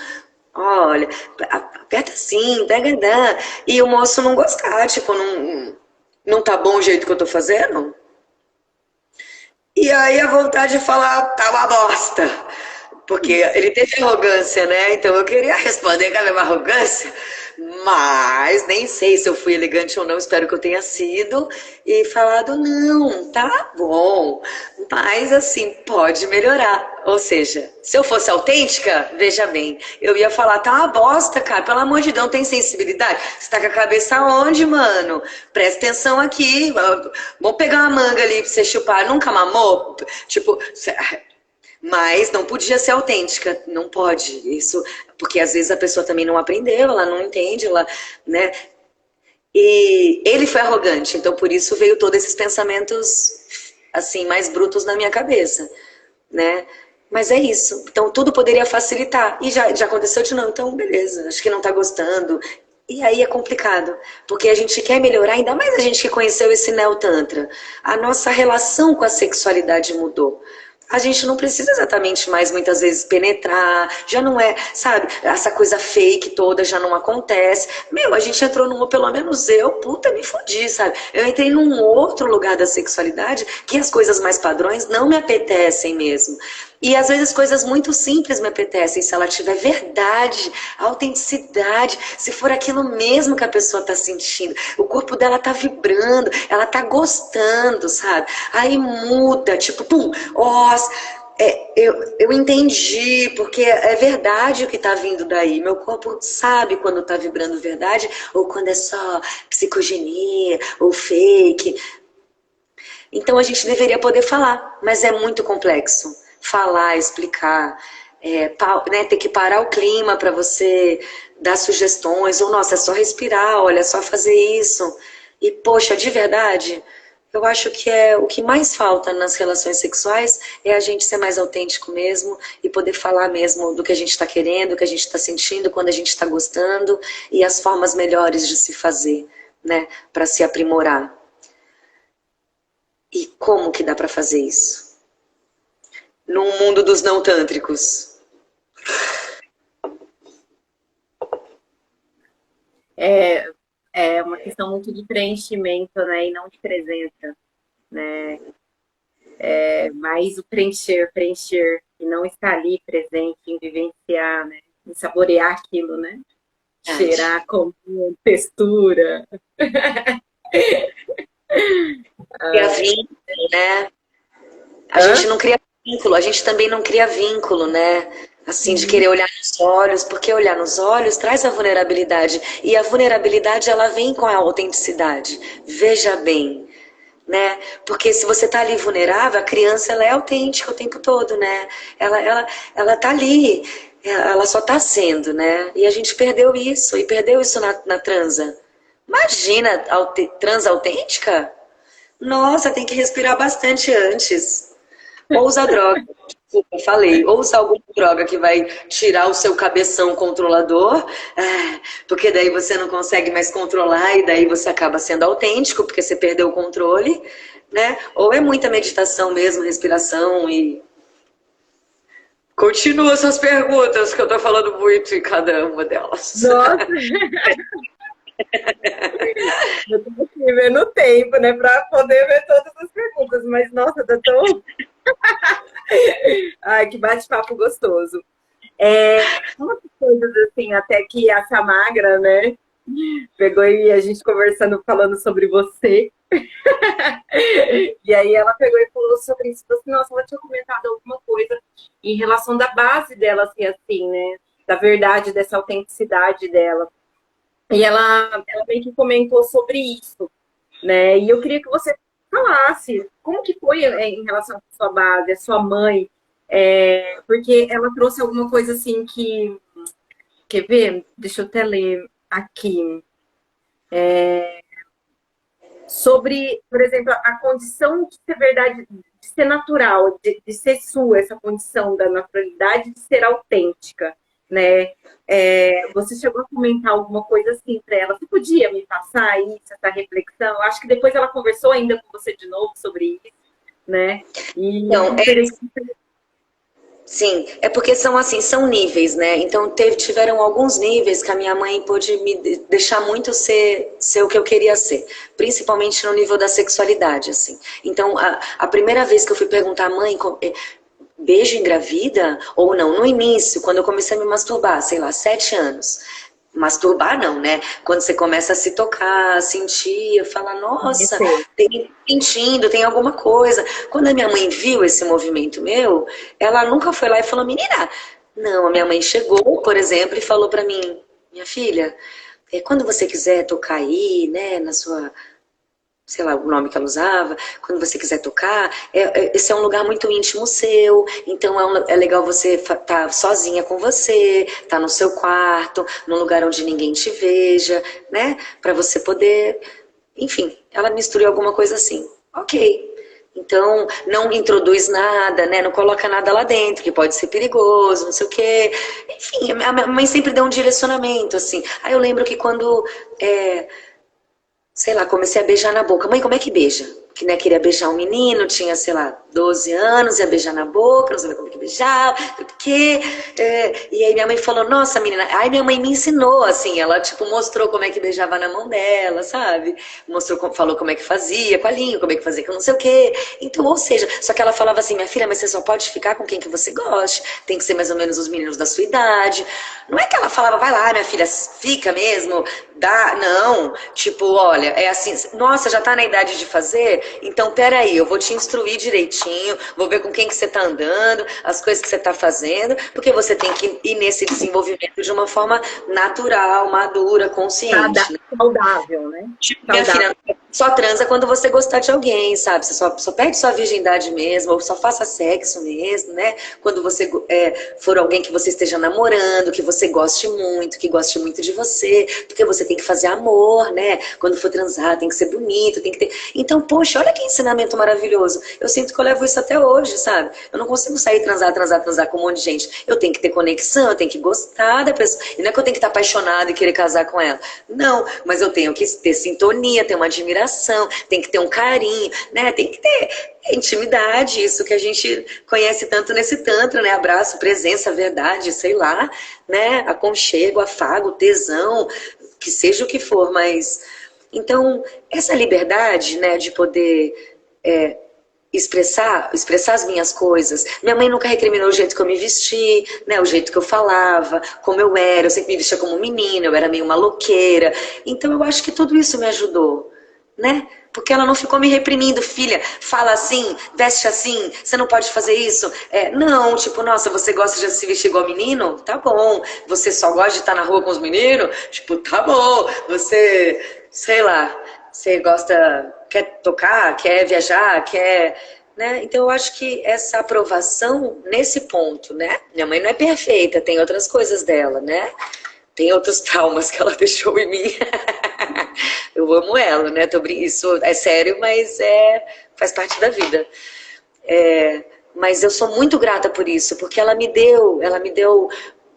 olha, aperta assim, pega, e o moço não gostar, tipo, não tá bom o jeito que eu tô fazendo? E aí a vontade de falar, tá uma bosta. Porque ele teve arrogância, né? Então eu queria responder com a mesma arrogância, mas nem sei se eu fui elegante ou não, espero que eu tenha sido, e falado, não, tá bom, mas assim, pode melhorar. Ou seja, se eu fosse autêntica, veja bem, eu ia falar, tá uma bosta, cara, pelo amor de Deus, não tem sensibilidade? Você tá com a cabeça onde, mano? Presta atenção aqui, vamos pegar uma manga ali pra você chupar, nunca mamou? Tipo... Mas não podia ser autêntica, não pode. Isso, porque às vezes a pessoa também não aprendeu, ela não entende, ela, né? E ele foi arrogante, então por isso veio todos esses pensamentos assim mais brutos na minha cabeça, né? Mas é isso. Então tudo poderia facilitar. E já aconteceu de não, então beleza, acho que não tá gostando. E aí é complicado, porque a gente quer melhorar, ainda mais a gente que conheceu esse Neo-Tantra. A nossa relação com a sexualidade mudou. A gente não precisa exatamente mais, muitas vezes, penetrar, já não é, sabe, essa coisa fake toda já não acontece. Meu, a gente entrou num, pelo menos eu, puta, me fodi, sabe? Eu entrei num outro lugar da sexualidade que as coisas mais padrões não me apetecem mesmo. E às vezes coisas muito simples me apetecem, se ela tiver verdade, autenticidade, se for aquilo mesmo que a pessoa está sentindo, o corpo dela está vibrando, ela está gostando, sabe? Aí muda, tipo, pum, ó, eu entendi, porque é verdade o que está vindo daí. Meu corpo sabe quando está vibrando verdade ou quando é só psicogenia ou fake. Então a gente deveria poder falar, mas é muito complexo. Falar, explicar, né, ter que parar o clima para você dar sugestões, ou nossa, é só respirar, olha, é só fazer isso. E poxa, de verdade, eu acho que é o que mais falta nas relações sexuais é a gente ser mais autêntico mesmo e poder falar mesmo do que a gente está querendo, do que a gente está sentindo, quando a gente está gostando e as formas melhores de se fazer, né, para se aprimorar. E como que dá para fazer isso? Num mundo dos não tântricos. É, é uma questão muito de preenchimento, né? E não de presença, né? É mais o preencher, preencher, e não estar ali presente, em vivenciar, né? Em saborear aquilo, né? Verdade. Cheirar com textura. Cria vínculo, né? A Hã? gente não cria vínculo, a gente também não cria vínculo, né? Assim, de Sim. querer olhar nos olhos, porque olhar nos olhos traz a vulnerabilidade. E a vulnerabilidade, ela vem com a autenticidade. Veja bem, né? Porque se você tá ali vulnerável, a criança, ela é autêntica o tempo todo, né? Ela tá ali, ela só tá sendo, né? E a gente perdeu isso, e perdeu isso na transa. Imagina, transa autêntica? Nossa, tem que respirar bastante antes. Ou usar droga. Desculpa, falei. Ou usar alguma droga que vai tirar o seu cabeção controlador, porque daí você não consegue mais controlar e daí você acaba sendo autêntico, porque você perdeu o controle, né? Ou é muita meditação mesmo, respiração e... Continua essas perguntas que eu tô falando muito em cada uma delas. Nossa, eu tô aqui vendo o tempo, né? Para poder ver todas as perguntas, mas nossa, tá tão. Ai, que bate-papo gostoso. Uma das coisas assim, até que a Samagra, né? Pegou e a gente conversando, falando sobre você. E aí ela pegou e falou sobre isso. Falou assim, nossa, ela tinha comentado alguma coisa em relação da base dela ser assim, né? Da verdade, dessa autenticidade dela. E ela meio que comentou sobre isso, né? E eu queria que você falasse como que foi em relação à sua base, à sua mãe, porque ela trouxe alguma coisa assim que, quer ver? Deixa eu até ler aqui. Sobre, por exemplo, a condição de ser verdade, de ser natural, de ser sua, essa condição da naturalidade, de ser autêntica, né? Você chegou a comentar alguma coisa assim para ela? Você podia me passar isso, essa reflexão? Acho que depois ela conversou ainda com você de novo sobre isso, né? E eu Então, gostaria que sim, é porque são assim, são níveis, né? Então tiveram alguns níveis que a minha mãe pôde me deixar muito ser o que eu queria ser, principalmente no nível da sexualidade, assim. Então, a primeira vez que eu fui perguntar, mãe, beijo engravida ou não? No início, quando eu comecei a me masturbar, sei lá, 7 anos. Masturbar não, né? Quando você começa a se tocar, a sentir, falar, nossa, conhecer. tem sentindo, tem alguma coisa. Quando a minha mãe viu esse movimento meu, ela nunca foi lá e falou, menina, não, a minha mãe chegou, por exemplo, e falou pra mim, minha filha, quando você quiser tocar aí, né, na sei lá, o nome que ela usava, quando você quiser tocar, esse é um lugar muito íntimo seu, então é legal você estar sozinha com você, estar no seu quarto, num lugar onde ninguém te veja, né? Para você poder, enfim, ela misturou alguma coisa assim. Ok. Então, não introduz nada, né? Não coloca nada lá dentro, que pode ser perigoso, não sei o quê. Enfim, a minha mãe sempre deu um direcionamento, assim. Aí eu lembro que quando sei lá, comecei a beijar na boca. Mãe, como é que beija? Que, né, queria beijar um menino, tinha, sei lá, 12 anos, ia beijar na boca, não sabia como é que beijava, porque... e aí minha mãe falou, nossa, menina... Aí minha mãe me ensinou, assim, ela, tipo, mostrou como é que beijava na mão dela, sabe? Mostrou, falou como é que fazia com a língua, como é que fazia com não sei o quê. Então, ou seja, só que ela falava assim, minha filha, mas você só pode ficar com quem que você goste, tem que ser mais ou menos os meninos da sua idade. Não é que ela falava, vai lá, minha filha, fica mesmo, dá... Não, tipo, olha, é assim, nossa, já tá na idade de fazer? Então, peraí, eu vou te instruir direitinho, vou ver com quem que você tá andando, as coisas que você tá fazendo, porque você tem que ir nesse desenvolvimento de uma forma natural, madura, consciente. Né? Saudável, né? Tipo, minha filha, só transa quando você gostar de alguém, sabe? Você só perde sua virgindade mesmo, ou só faça sexo mesmo, né? Quando você for alguém que você esteja namorando, que você goste muito, que goste muito de você, porque você tem que fazer amor, né? Quando for transar, tem que ser bonito, tem que ter... Então, poxa, olha que ensinamento maravilhoso. Eu sinto que eu levo isso até hoje, sabe? Eu não consigo sair transar com um monte de gente. Eu tenho que ter conexão, eu tenho que gostar da pessoa. E não é que eu tenho que estar apaixonada e querer casar com ela. Não, mas eu tenho que ter sintonia, ter uma admiração, tem que ter um carinho, né? Tem que ter intimidade, isso que a gente conhece tanto nesse tantra, né? Abraço, presença, verdade, sei lá, né? Aconchego, afago, tesão, que seja o que for, mas... Então, essa liberdade, né, de poder expressar as minhas coisas. Minha mãe nunca recriminou o jeito que eu me vesti, né, o jeito que eu falava, como eu era. Eu sempre me vestia como menina, eu era meio maloqueira. Então, eu acho que tudo isso me ajudou, né? Porque ela não ficou me reprimindo, filha, fala assim, veste assim, você não pode fazer isso. Não, tipo, nossa, você gosta de se vestir igual menino? Tá bom. Você só gosta de estar na rua com os meninos? Tipo, tá bom. Você, sei lá, você gosta, quer tocar, quer viajar, quer... Né? Então eu acho que essa aprovação nesse ponto, né? Minha mãe não é perfeita, tem outras coisas dela, né? Tem outros traumas que ela deixou em mim. Eu amo ela, né? Isso é sério, mas faz parte da vida. Mas eu sou muito grata por isso, porque ela me deu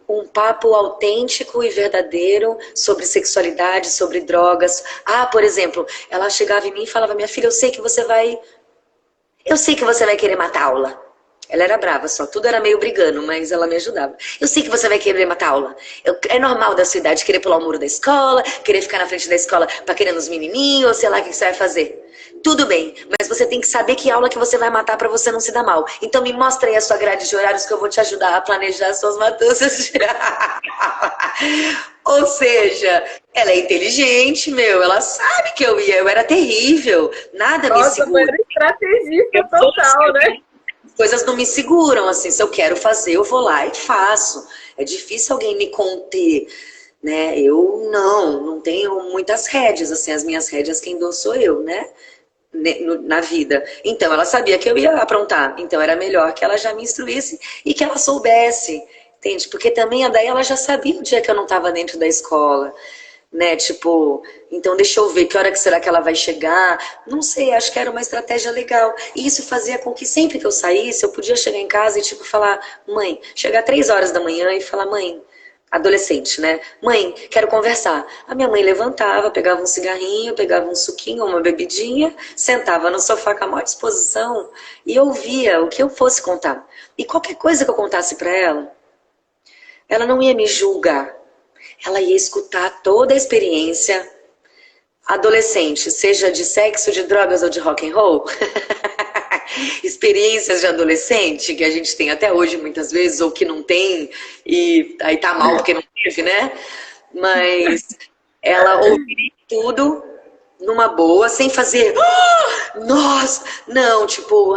um papo autêntico e verdadeiro sobre sexualidade, sobre drogas. Por exemplo, ela chegava em mim e falava, minha filha, eu sei que você vai querer matar a aula. Ela era brava só, tudo era meio brigando, mas ela me ajudava. Eu sei que você vai querer matar a aula. É normal da sua idade querer pular o muro da escola, querer ficar na frente da escola paquerando os menininhos, ou sei lá o que você vai fazer. Tudo bem, mas você tem que saber que aula que você vai matar pra você não se dar mal. Então me mostra aí a sua grade de horários que eu vou te ajudar a planejar as suas matanças. Ou seja, ela é inteligente, meu, ela sabe que eu era terrível, nada me segura. Nossa, foi estrategista total, né? Coisas não me seguram, assim, se eu quero fazer, eu vou lá e faço. É difícil alguém me conter, né? Eu não tenho muitas rédeas, assim, as minhas rédeas quem dou sou eu, né? Na vida. Então, ela sabia que eu ia aprontar, então era melhor que ela já me instruísse e que ela soubesse, entende? Porque também daí ela já sabia o dia que eu não estava dentro da escola. Né, tipo, então deixa eu ver que hora que será que ela vai chegar, não sei, acho que era uma estratégia legal, e isso fazia com que sempre que eu saísse, eu podia chegar em casa e tipo falar, mãe, chegar 3 horas da manhã e falar, mãe, adolescente, né, mãe, quero conversar. A minha mãe levantava, pegava um cigarrinho, pegava um suquinho, uma bebidinha, sentava no sofá com a maior disposição e ouvia o que eu fosse contar, e qualquer coisa que eu contasse pra ela não ia me julgar. Ela ia escutar toda a experiência adolescente, seja de sexo, de drogas ou de rock and roll. Experiências de adolescente que a gente tem até hoje muitas vezes, ou que não tem, e aí tá mal porque não teve, né? Mas ela ouviria tudo numa boa, sem fazer nossa, não, tipo,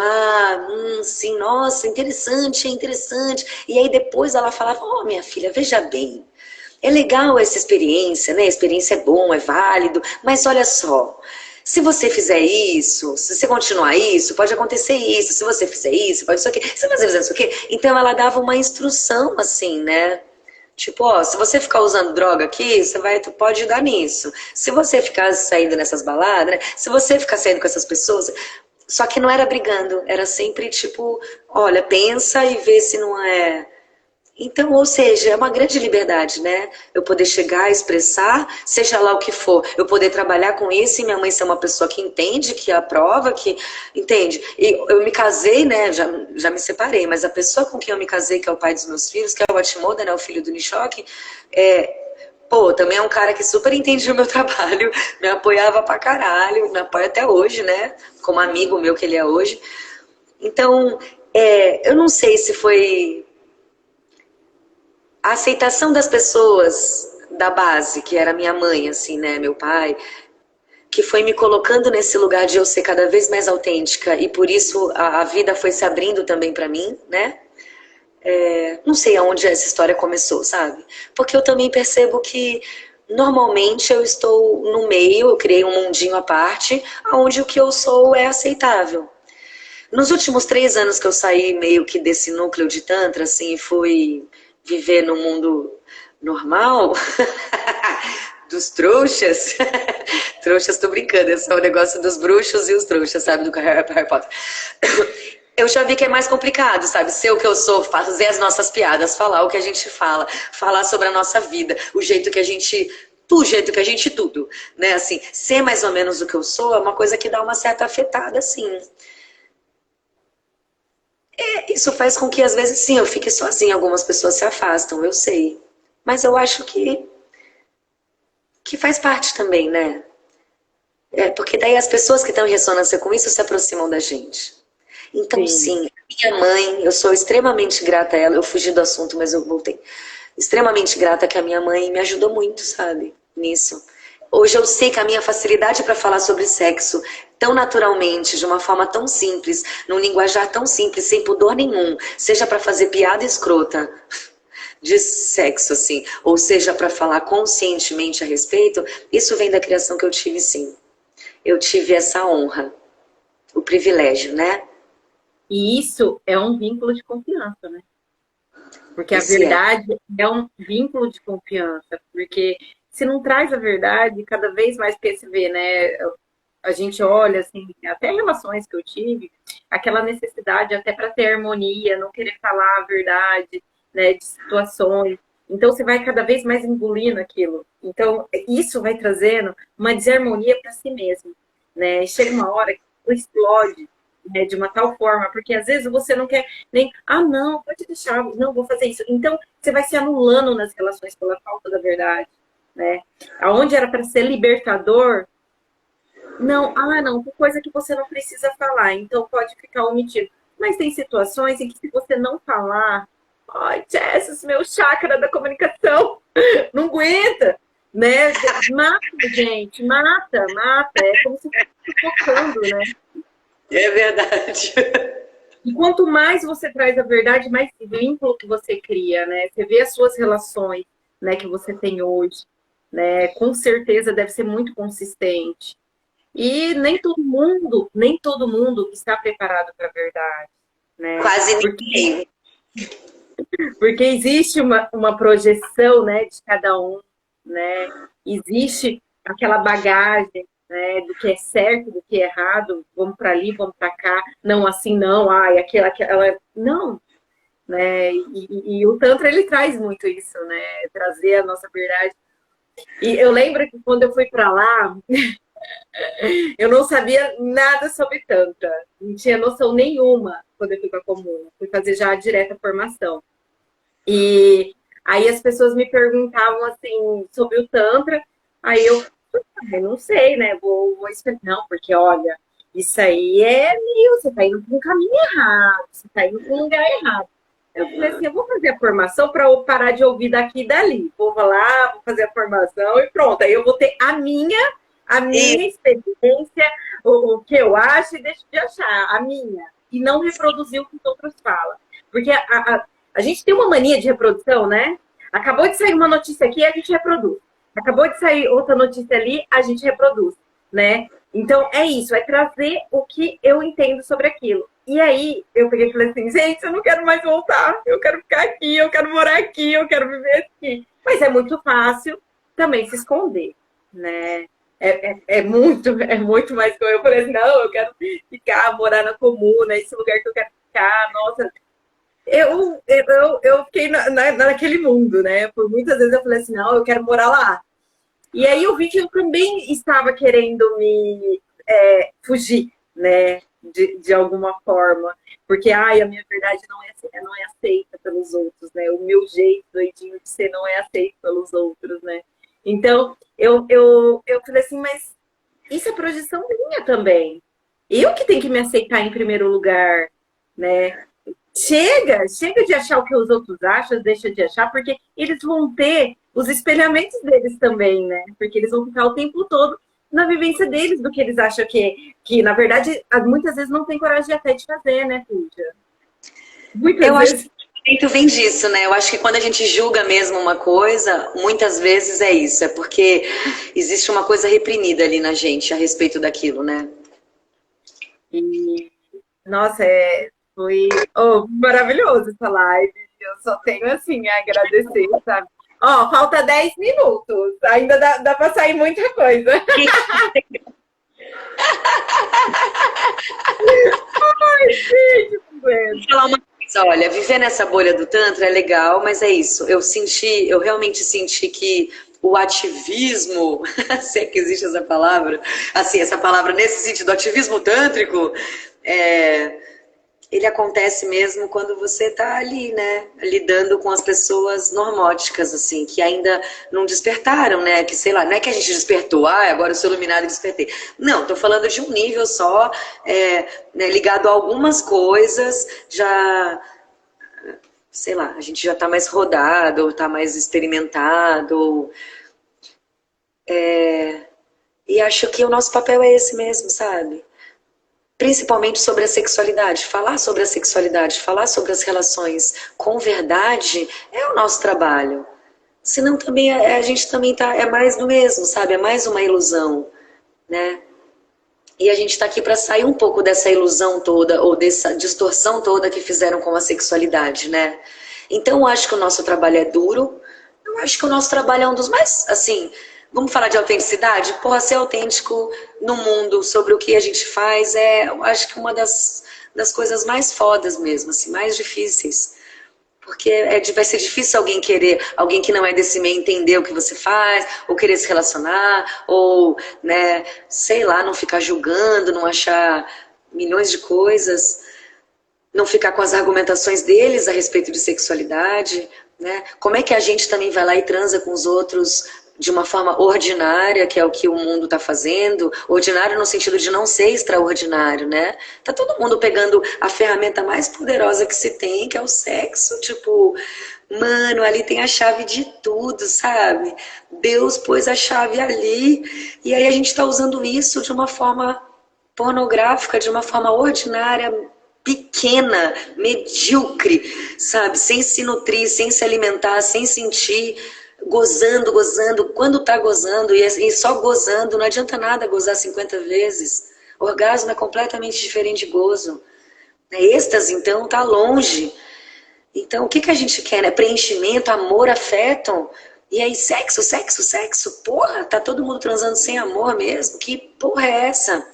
sim, nossa, interessante, é interessante. E aí depois ela falava, minha filha, veja bem, é legal essa experiência, né? A experiência é bom, é válido, mas olha só, Se você fizer isso, se você continuar isso, pode acontecer isso. Se você fizer isso, pode isso aqui. Se você fizer isso aqui. Então ela dava uma instrução assim, né? Tipo, ó, se você ficar usando droga aqui, tu pode dar nisso. Se você ficar saindo nessas baladas, né? Se você ficar saindo com essas pessoas. Só que não era brigando, era sempre tipo, olha, pensa e vê se não é. Então, ou seja, é uma grande liberdade, né? Eu poder chegar, expressar, seja lá o que for. Eu poder trabalhar com isso e minha mãe ser uma pessoa que entende, que aprova, que entende. E eu me casei, né? Já me separei, mas a pessoa com quem eu me casei, que é o pai dos meus filhos, que é o Atimoda, né? O filho do Nishoque, também é um cara que super entendia o meu trabalho, me apoiava pra caralho, me apoia até hoje, né? Como amigo meu que ele é hoje. Então, eu não sei se foi a aceitação das pessoas da base, que era minha mãe, assim, né, meu pai, que foi me colocando nesse lugar de eu ser cada vez mais autêntica e por isso a vida foi se abrindo também pra mim, né? Não sei aonde essa história começou, sabe? Porque eu também percebo que normalmente eu estou no meio, eu criei um mundinho à parte, onde o que eu sou é aceitável. Nos últimos 3 anos que eu saí meio que desse núcleo de Tantra, assim, e fui viver no mundo normal, dos trouxas. Trouxas, tô brincando, esse é o negócio dos bruxos e os trouxas, sabe, do Harry Potter. Eu já vi que é mais complicado, sabe, ser o que eu sou, fazer as nossas piadas, falar o que a gente fala, falar sobre a nossa vida, o jeito que a gente tudo, né, assim, ser mais ou menos o que eu sou é uma coisa que dá uma certa afetada, assim. Isso faz com que, às vezes, sim, eu fique sozinha. Algumas pessoas se afastam, eu sei. Mas eu acho que faz parte também, né? Porque daí as pessoas que estão em ressonância com isso se aproximam da gente. Então, sim, minha mãe, eu sou extremamente grata a ela. Eu fugi do assunto, mas eu voltei. Extremamente grata que a minha mãe me ajudou muito, sabe? Nisso. Hoje eu sei que a minha facilidade para falar sobre sexo tão naturalmente, de uma forma tão simples, num linguajar tão simples, sem pudor nenhum, seja para fazer piada escrota de sexo, assim, ou seja para falar conscientemente a respeito, isso vem da criação que eu tive, sim. Eu tive essa honra, o privilégio, né? E isso é um vínculo de confiança, né? Porque a verdade é um vínculo de confiança, porque se não traz a verdade, cada vez mais porque se vê, né? A gente olha, assim, até relações que eu tive, aquela necessidade até para ter harmonia, não querer falar a verdade, né, de situações. Então, você vai cada vez mais engolindo aquilo. Então, isso vai trazendo uma desarmonia para si mesmo, né? E chega uma hora que explode, né, de uma tal forma, porque às vezes você não quer nem, não, pode deixar, não, vou fazer isso. Então, você vai se anulando nas relações pela falta da verdade, né? Aonde era para ser libertador, não, não, tem coisa que você não precisa falar, então pode ficar omitido. Mas tem situações em que se você não falar, ai, Jess, meu chakra da comunicação não aguenta, né? Mata, gente, mata. É como se fosse sufocando, né? É verdade. E quanto mais você traz a verdade, mais vínculo que você cria, né? Você vê as suas relações, né, que você tem hoje, né? Com certeza deve ser muito consistente. E nem todo mundo está preparado para a verdade, né? Quase ninguém. Porque existe uma projeção, né, de cada um, né? Existe aquela bagagem, né, do que é certo, do que é errado, vamos para ali, vamos para cá, não assim não, aquela, não, né? E o Tantra ele traz muito isso, né? Trazer a nossa verdade. E eu lembro que quando eu fui para lá, eu não sabia nada sobre Tantra, não tinha noção nenhuma quando eu fui para a comuna, fui fazer já a direta formação. E aí as pessoas me perguntavam assim sobre o Tantra, aí eu não sei, né? Vou explicar. Não, porque olha, isso aí você tá indo para um caminho errado, você tá indo para um lugar errado. Eu falei assim, eu vou fazer a formação para eu parar de ouvir daqui e dali. Vou lá, vou fazer a formação e pronto. Aí eu vou ter a minha experiência, o que eu acho e deixo de achar, a minha. E não reproduzir o que os outros falam. Porque a gente tem uma mania de reprodução, né? Acabou de sair uma notícia aqui, a gente reproduz. Acabou de sair outra notícia ali, a gente reproduz, né? Então, é isso, é trazer o que eu entendo sobre aquilo. E aí, eu peguei e falei assim, gente, eu não quero mais voltar, eu quero ficar aqui, eu quero morar aqui, eu quero viver aqui. Mas é muito fácil também se esconder, né? É muito mais que eu falei assim, não, eu quero ficar, morar na comuna, esse lugar que eu quero ficar, nossa. Eu fiquei naquele mundo, né? Por muitas vezes eu falei assim, não, eu quero morar lá. E aí eu vi que eu também estava querendo me fugir, né? De alguma forma. Porque, ai, a minha verdade não é aceita pelos outros, né? O meu jeito doidinho de ser não é aceito pelos outros, né? Então, eu falei assim, mas isso é projeção minha também. Eu que tenho que me aceitar em primeiro lugar, né? Chega de achar o que os outros acham, deixa de achar, porque eles vão ter os espelhamentos deles também, né? Porque eles vão ficar o tempo todo na vivência deles do que eles acham que na verdade, muitas vezes não tem coragem até de fazer, né, Cíntia? Muitas Eu acho que vezes. o jeito vem disso, né? Eu acho que quando a gente julga mesmo uma coisa, muitas vezes é isso, é porque existe uma coisa reprimida ali na gente a respeito daquilo, né? E, nossa, foi maravilhoso essa live. Eu só tenho assim a agradecer, sabe? Ó, falta 10 minutos. Ainda dá para sair muita coisa. Gente, Vou falar uma coisa, olha, viver nessa bolha do Tantra é legal, mas é isso. Eu realmente senti que o ativismo, se é que existe essa palavra, assim, essa palavra nesse sentido, ativismo tântrico, ele acontece mesmo quando você tá ali, né, lidando com as pessoas normóticas, assim, que ainda não despertaram, né, que sei lá, não é que a gente despertou, agora eu sou iluminado e despertei. Não, tô falando de um nível só, né, ligado a algumas coisas, já, sei lá, a gente já tá mais rodado, ou tá mais experimentado, e acho que o nosso papel é esse mesmo, sabe? Principalmente sobre a sexualidade. Falar sobre a sexualidade, falar sobre as relações com verdade é o nosso trabalho. Senão também a gente também tá, é mais do mesmo, sabe? É mais uma ilusão, né? E a gente está aqui para sair um pouco dessa ilusão toda, ou dessa distorção toda que fizeram com a sexualidade, né? Então eu acho que o nosso trabalho é duro, eu acho que o nosso trabalho é um dos mais, assim, vamos falar de autenticidade? Porra, ser autêntico no mundo sobre o que a gente faz eu acho que uma das coisas mais fodas mesmo, assim, mais difíceis. Porque vai ser difícil alguém que não é desse meio entender o que você faz, ou querer se relacionar, ou, né, sei lá, não ficar julgando, não achar milhões de coisas, não ficar com as argumentações deles a respeito de sexualidade, né? Como é que a gente também vai lá e transa com os outros de uma forma ordinária, que é o que o mundo está fazendo, ordinário no sentido de não ser extraordinário, né? Tá todo mundo pegando a ferramenta mais poderosa que se tem, que é o sexo, tipo, mano, ali tem a chave de tudo, sabe? Deus pôs a chave ali, e aí a gente está usando isso de uma forma pornográfica, de uma forma ordinária, pequena, medíocre, sabe? Sem se nutrir, sem se alimentar, sem sentir, gozando, gozando. Quando tá gozando e só gozando, não adianta nada gozar 50 vezes. Orgasmo é completamente diferente de gozo. Êxtase, então, tá longe. Então, o que que a gente quer, né? Preenchimento, amor, afeto. E aí, sexo, sexo, sexo. Porra, tá todo mundo transando sem amor mesmo? Que porra é essa?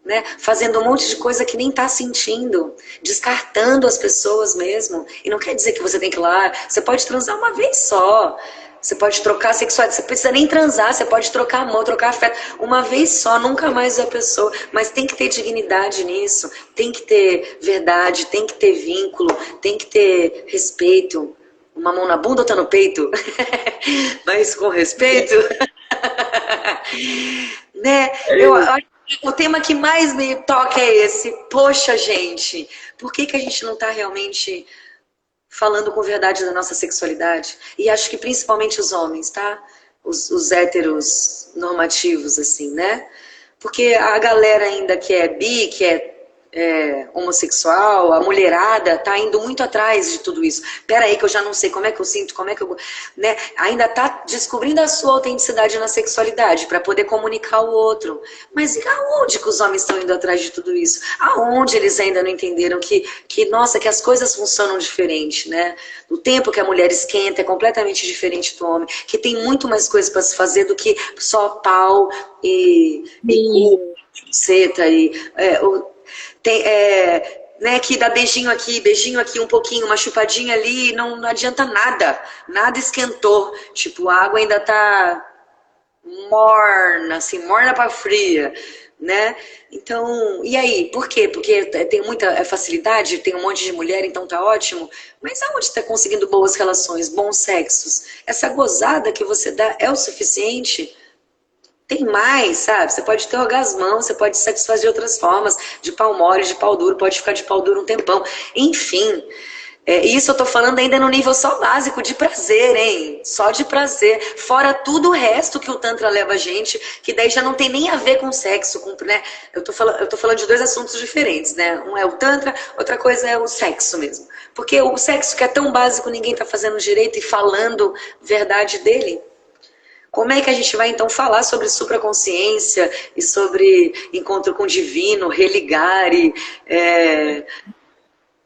Né? Fazendo um monte de coisa que nem tá sentindo, descartando as pessoas mesmo. E não quer dizer que você tem que ir lá, você pode transar uma vez só, você pode trocar sexualidade, você precisa nem transar, você pode trocar amor, trocar afeto, uma vez só, nunca mais a pessoa, mas tem que ter dignidade nisso, tem que ter verdade, tem que ter vínculo, tem que ter respeito. Uma mão na bunda, outra no peito, mas com respeito. Né? Eu acho que o tema que mais me toca é esse. Poxa, gente, por que que a gente não está realmente falando com verdade da nossa sexualidade? E acho que principalmente os homens, tá? Os héteros normativos, assim, né? Porque a galera ainda que é bi, que é homossexual, a mulherada tá indo muito atrás de tudo isso. Pera aí que eu já não sei como é que eu sinto, como é que eu... Né? Ainda tá descobrindo a sua autenticidade na sexualidade para poder comunicar ao outro. Mas e aonde que os homens estão indo atrás de tudo isso? Aonde eles ainda não entenderam nossa, que as coisas funcionam diferente, né? O tempo que a mulher esquenta é completamente diferente do homem, que tem muito mais coisas para se fazer do que só pau e cu, seta tem, né, que dá beijinho aqui, um pouquinho, uma chupadinha ali, não adianta nada. Nada esquentou. Tipo, a água ainda tá morna, assim, morna pra fria, né? Então, e aí? Por quê? Porque tem muita facilidade, tem um monte de mulher, então tá ótimo. Mas aonde está conseguindo boas relações, bons sexos? Essa gozada que você dá é o suficiente? Tem mais, sabe? Você pode ter orgasmão, você pode satisfazer de outras formas, de pau mole, de pau duro, pode ficar de pau duro um tempão. Enfim, isso eu tô falando ainda no nível só básico de prazer, hein? Só de prazer. Fora tudo o resto que o Tantra leva a gente, que daí já não tem nem a ver com sexo, né? Eu tô falando de dois assuntos diferentes, né? Um é o Tantra, outra coisa é o sexo mesmo. Porque o sexo que é tão básico, ninguém tá fazendo direito e falando verdade dele. Como é que a gente vai então falar sobre supraconsciência e sobre encontro com o divino, religar e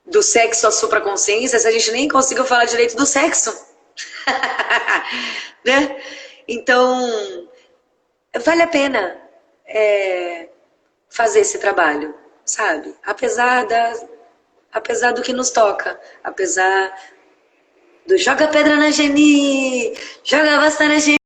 do sexo à supraconsciência se a gente nem conseguiu falar direito do sexo? Né? Então, vale a pena fazer esse trabalho, sabe? Apesar do que nos toca, apesar do joga pedra na Geni, joga basta na Geni.